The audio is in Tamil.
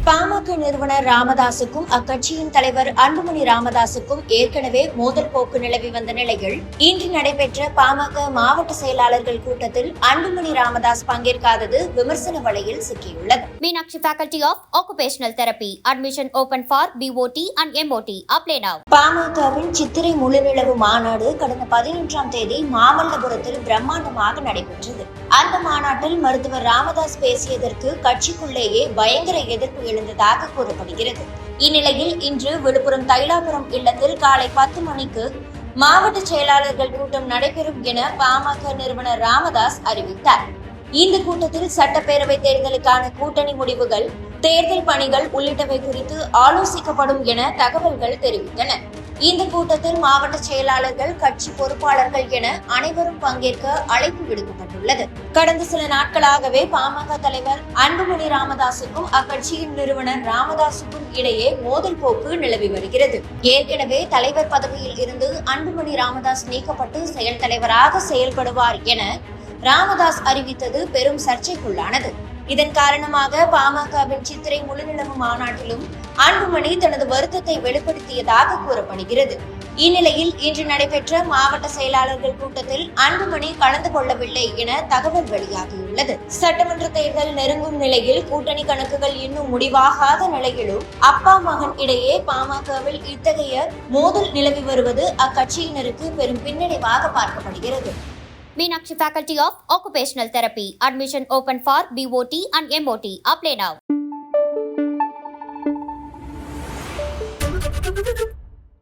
பாமக நிறுவனர் ராமதாசுக்கும் அக்கட்சியின் தலைவர் அன்புமணி ராமதாசுக்கும் ஏற்கனவே மோதல் போக்கு நிலவி வந்த நிலையில் இன்று நடைபெற்ற பாமக மாவட்ட செயலாளர்கள் கூட்டத்தில் அன்புமணி ராமதாஸ் பங்கேற்காதது விமர்சன வலையில் சிக்கியுள்ளது. Meenakshi Faculty of Occupational Therapy. Admission open for BOT and MOT. Apply now. பாமகவின் சித்திரை முழுநிலவு மாநாடு கடந்த 11ஆம் தேதி மாமல்லபுரத்தில் பிரம்மாண்டமாக நடைபெற்றது. அந்த மாநாட்டில் மருத்துவர் ராமதாஸ் பேசியதற்கு கட்சிக்குள்ளேயே பயங்கர எதிர்ப்பு எழுந்ததாக கூறப்படுகிறது. இந்நிலையில் இன்று விழுப்புரம் தைலாபுரம் இல்லத்தில் காலை 10 மணிக்கு மாவட்ட செயலாளர்கள் கூட்டம் நடைபெறும் என பாமக நிறுவனர் ராமதாஸ் அறிவித்தார். இந்த கூட்டத்தில் சட்டப்பேரவை தேர்தலுக்கான கூட்டணி முடிவுகள், தேர்தல் பணிகள் உள்ளிட்டவை குறித்து ஆலோசிக்கப்படும் என தகவல்கள் தெரிவித்தன. இந்த கூட்டத்தில் மாவட்ட செயலாளர்கள், கட்சி பொறுப்பாளர்கள் என அனைவரும் பங்கேற்க அழைப்பு விடுக்கப்பட்டுள்ளது. கடந்த சில நாட்களாகவே பாமக தலைவர் அன்புமணி ராமதாசுக்கும் அக்கட்சியின் நிறுவனர் ராமதாசுக்கும் இடையே மோதல் போக்கு நிலவி வருகிறது. ஏற்கனவே தலைவர் பதவியில் இருந்து அன்புமணி ராமதாஸ் நீக்கப்பட்டு செயல் தலைவராக செயல்படுவார் என ராமதாஸ் அறிவித்தது பெரும் சர்ச்சைக்குள்ளானது. இதன் காரணமாக பாமகவின் சித்திரை முழுநிலவு மாநாட்டிலும் அன்புமணி தனது வருத்தத்தை வெளிப்படுத்தியதாக கூறப்படுகிறது. இந்நிலையில் இன்று நடைபெற்ற மாவட்ட செயலாளர்கள் கூட்டத்தில் அன்புமணி கலந்து கொள்ளவில்லை என தகவல் வெளியாகியுள்ளது. சட்டமன்ற தேர்தல் நெருங்கும் நிலையில் கூட்டணி கணக்குகள் இன்னும் முடிவாகாத நிலையிலும் அப்பா மகன் இடையே பாமகவில் இத்தகைய மோதல் நிலவி வருவது அக்கட்சியினருக்கு பெரும் பின்னடைவாக பார்க்கப்படுகிறது. Meenakshi Faculty of Occupational Therapy. Admission open for BOT and MOT. Apply now.